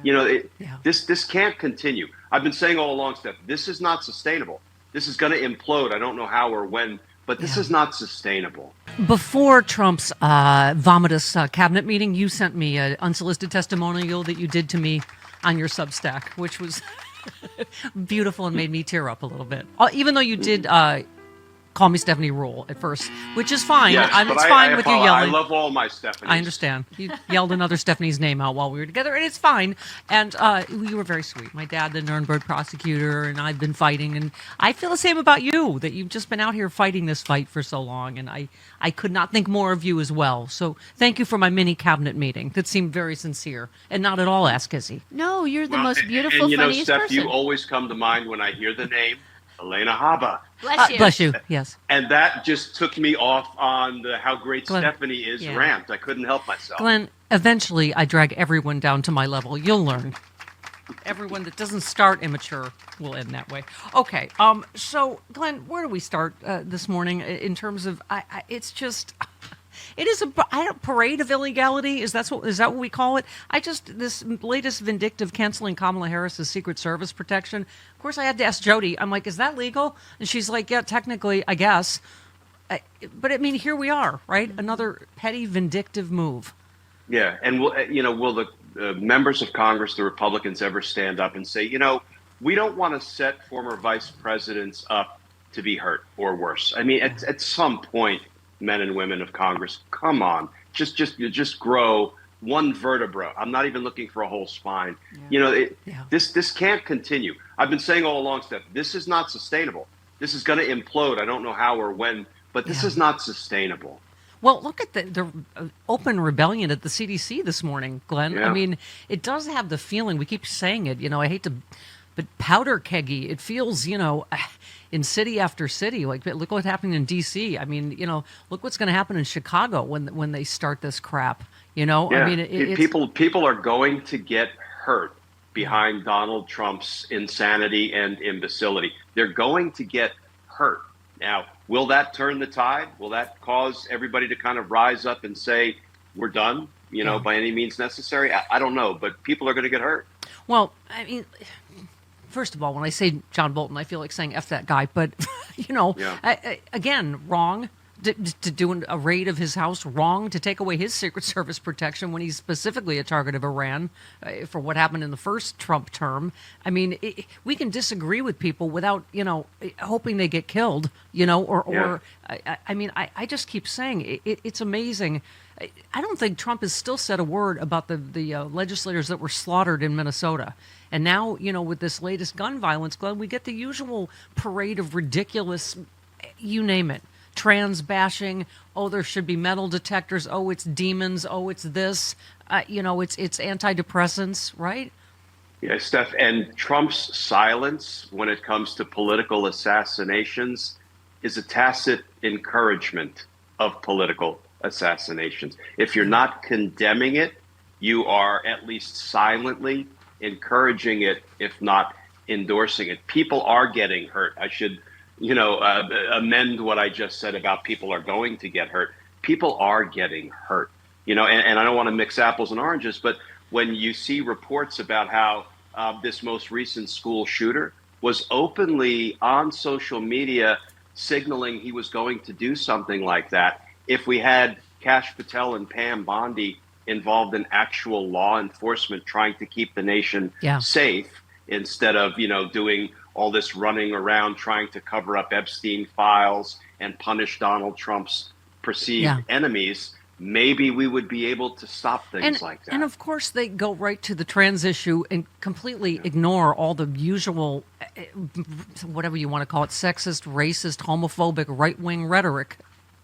This can't continue. I've been saying all along, Steph, this is not sustainable. This is going to implode. I don't know how or when, but this is not sustainable. Before Trump's vomitous cabinet meeting, you sent me an unsolicited testimonial that you did to me on your Substack, which was beautiful and made me tear up a little bit. Even though you did call me Stephanie Rule at first, which is fine. Yes, It's fine with you yelling. I love all my Stephanies. I understand. You yelled another Stephanie's name out while we were together, and it's fine. And you were very sweet. My dad, the Nuremberg prosecutor, and I've been fighting. And I feel the same about you, that you've just been out here fighting this fight for so long. And I could not think more of you as well. So thank you for my mini cabinet meeting. That seemed very sincere and not at all ask-izzy. No, you're the most beautiful, and funniest Steph, person. you always come to mind when I hear the name Elena Haba. Bless you. Bless you, yes. And that just took me off on the how great Glenn, Stephanie is rant. I couldn't help myself. Glenn, eventually I drag everyone down to my level. You'll learn. Everyone that doesn't start immature will end that way. Okay, so Glenn, where do we start this morning in terms of, it's just... It is a parade of illegality. Is that what we call it? This latest vindictive canceling Kamala Harris's Secret Service protection. Of course, I had to ask Jody. I'm like, is that legal? And she's like, yeah, technically, I guess. But I mean, here we are, right? Another petty, vindictive move. Yeah, and will the members of Congress, the Republicans, ever stand up and say, we don't want to set former vice presidents up to be hurt or worse? I mean, at some point, men and women of Congress, come on, just grow one vertebra. I'm not even looking for a whole spine. This can't continue. I've been saying all along, Steph, this is not sustainable. This is going to implode. I don't know how or when, but this is not sustainable. Well, look at the open rebellion at the CDC this morning, Glenn. Yeah. I mean, it does have the feeling, we keep saying it, I hate to, but powder keggy, it feels, in city after city. Like, look what's happening in D.C. I mean, look what's going to happen in Chicago when they start this crap. I mean, people are going to get hurt behind Donald Trump's insanity and imbecility. They're going to get hurt. Now, will that turn the tide? Will that cause everybody to kind of rise up and say, we're done, by any means necessary? I don't know, but people are going to get hurt. Well, I mean, first of all, when I say John Bolton, I feel like saying F that guy. But, again, wrong to do a raid of his house, wrong to take away his Secret Service protection when he's specifically a target of Iran for what happened in the first Trump term. I mean, we can disagree with people without, hoping they get killed, I just keep saying it's amazing. I don't think Trump has still said a word about the legislators that were slaughtered in Minnesota. And now, with this latest gun violence, Glenn, we get the usual parade of ridiculous, you name it, trans bashing. Oh, there should be metal detectors. Oh, it's demons. Oh, it's this. It's antidepressants, right? Yeah, Steph, and Trump's silence when it comes to political assassinations is a tacit encouragement of political assassinations. If you're not condemning it, you are at least silently encouraging it, if not endorsing it. People are getting hurt. I should, amend what I just said about people are going to get hurt. People are getting hurt, and I don't want to mix apples and oranges, but when you see reports about how this most recent school shooter was openly on social media signaling he was going to do something like that, if we had Kash Patel and Pam Bondi involved in actual law enforcement trying to keep the nation safe instead of, doing all this running around trying to cover up Epstein files and punish Donald Trump's perceived enemies, maybe we would be able to stop things like that. And of course, they go right to the trans issue and completely ignore all the usual, whatever you want to call it, sexist, racist, homophobic, right-wing rhetoric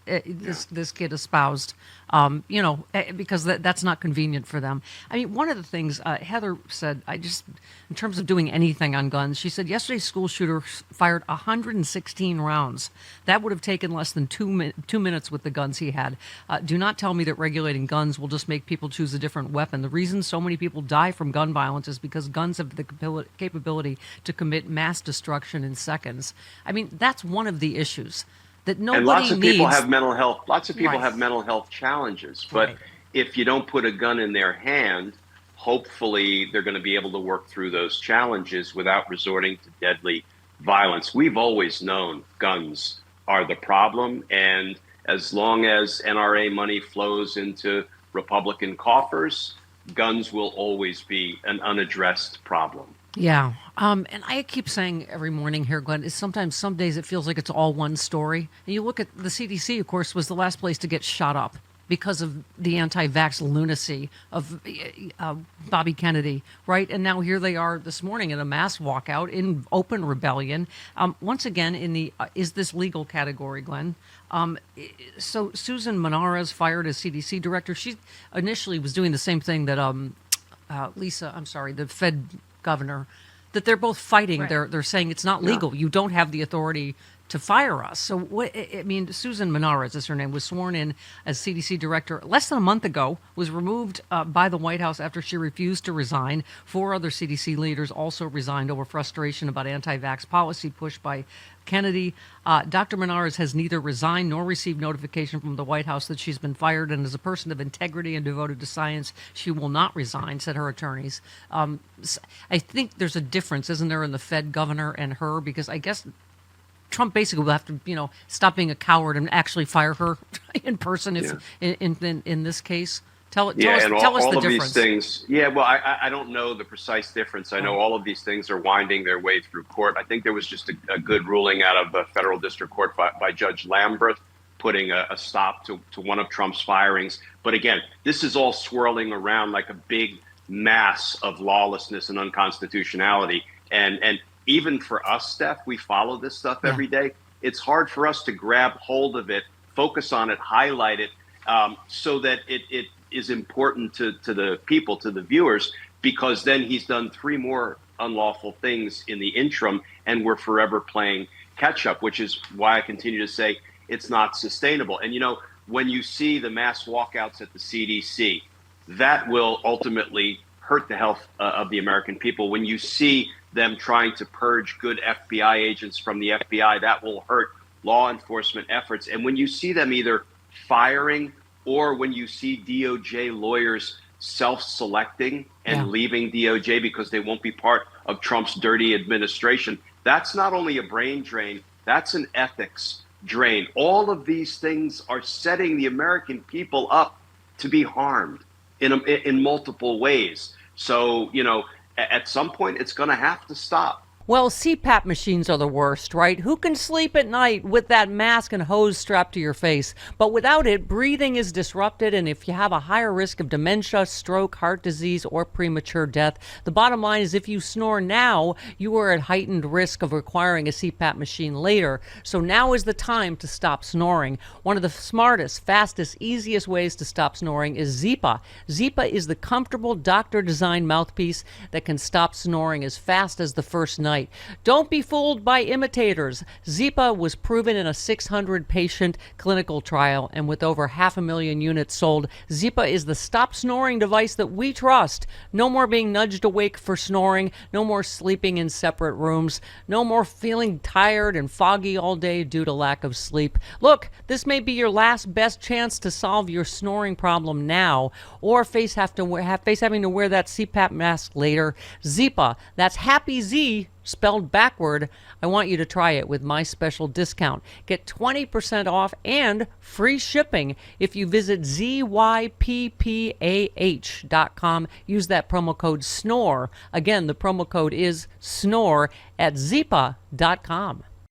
this kid espoused, because that's not convenient for them. I mean, one of the things Heather said, in terms of doing anything on guns, she said yesterday's school shooter fired 116 rounds. That would have taken less than 2 minutes with the guns he had. Do not tell me that regulating guns will just make people choose a different weapon. The reason so many people die from gun violence is because guns have the capability to commit mass destruction in seconds. I mean, that's one of the issues. That nobody and lots of needs. people have mental health. Lots of people have mental health challenges. But if you don't put a gun in their hand, hopefully they're going to be able to work through those challenges without resorting to deadly violence. We've always known guns are the problem, and as long as NRA money flows into Republican coffers, guns will always be an unaddressed problem. Yeah. And I keep saying every morning here, Glenn, is sometimes some days it feels like it's all one story. And you look at the CDC, of course, was the last place to get shot up because of the anti-vax lunacy of Bobby Kennedy, right? And now here they are this morning in a mass walkout in open rebellion. Once again, in the is this legal category, Glenn? So Susan Manara fired as CDC director. She initially was doing the same thing that the Fed governor, that they're both fighting. Right. They're saying it's not legal. You don't have the authority to fire us. So what? I mean, Susan Manara, is her name, was sworn in as CDC director less than a month ago, was removed by the White House after she refused to resign. 4 other CDC leaders also resigned over frustration about anti-vax policy pushed by Kennedy. Dr. Manara has neither resigned nor received notification from the White House that she's been fired, and as a person of integrity and devoted to science, she will not resign, said her attorneys. I think there's a difference, isn't there, in the Fed governor and her, because I guess Trump basically will have to, stop being a coward and actually fire her in person in this case. Tell us the difference. These things. Yeah, well, I don't know the precise difference. I know all of these things are winding their way through court. I think there was just a good ruling out of the federal district court by Judge Lamberth, putting a stop to one of Trump's firings. But again, this is all swirling around like a big mass of lawlessness and unconstitutionality. And even for us, Steph, we follow this stuff every day. It's hard for us to grab hold of it, focus on it, highlight it, so that it is important to the people, to the viewers, because then he's done 3 more unlawful things in the interim, and we're forever playing catch up, which is why I continue to say it's not sustainable. And, when you see the mass walkouts at the CDC, that will ultimately hurt the health of the American people. When you see them trying to purge good FBI agents from the FBI, that will hurt law enforcement efforts. And when you see them either firing or when you see DOJ lawyers self-selecting and leaving DOJ because they won't be part of Trump's dirty administration, that's not only a brain drain, that's an ethics drain. All of these things are setting the American people up to be harmed in multiple ways. So, at some point, it's going to have to stop. Well, CPAP machines are the worst, right? Who can sleep at night with that mask and hose strapped to your face? But without it, breathing is disrupted, and if you have a higher risk of dementia, stroke, heart disease, or premature death, the bottom line is if you snore now, you are at heightened risk of requiring a CPAP machine later. So now is the time to stop snoring. One of the smartest, fastest, easiest ways to stop snoring is Zyppah. Zyppah is the comfortable doctor-designed mouthpiece that can stop snoring as fast as the first night. Don't be fooled by imitators. Zyppah was proven in a 600-patient clinical trial, and with over 500,000 units sold, Zyppah is the stop snoring device that we trust. No more being nudged awake for snoring. No more sleeping in separate rooms. No more feeling tired and foggy all day due to lack of sleep. Look, this may be your last best chance to solve your snoring problem now, or face having to wear that CPAP mask later. Zyppah, that's Happy Z spelled backward. I want you to try it with my special discount. Get 20% off and free shipping if you visit zyppah.com. Use that promo code SNORE. Again, the promo code is SNORE at zyppah.com.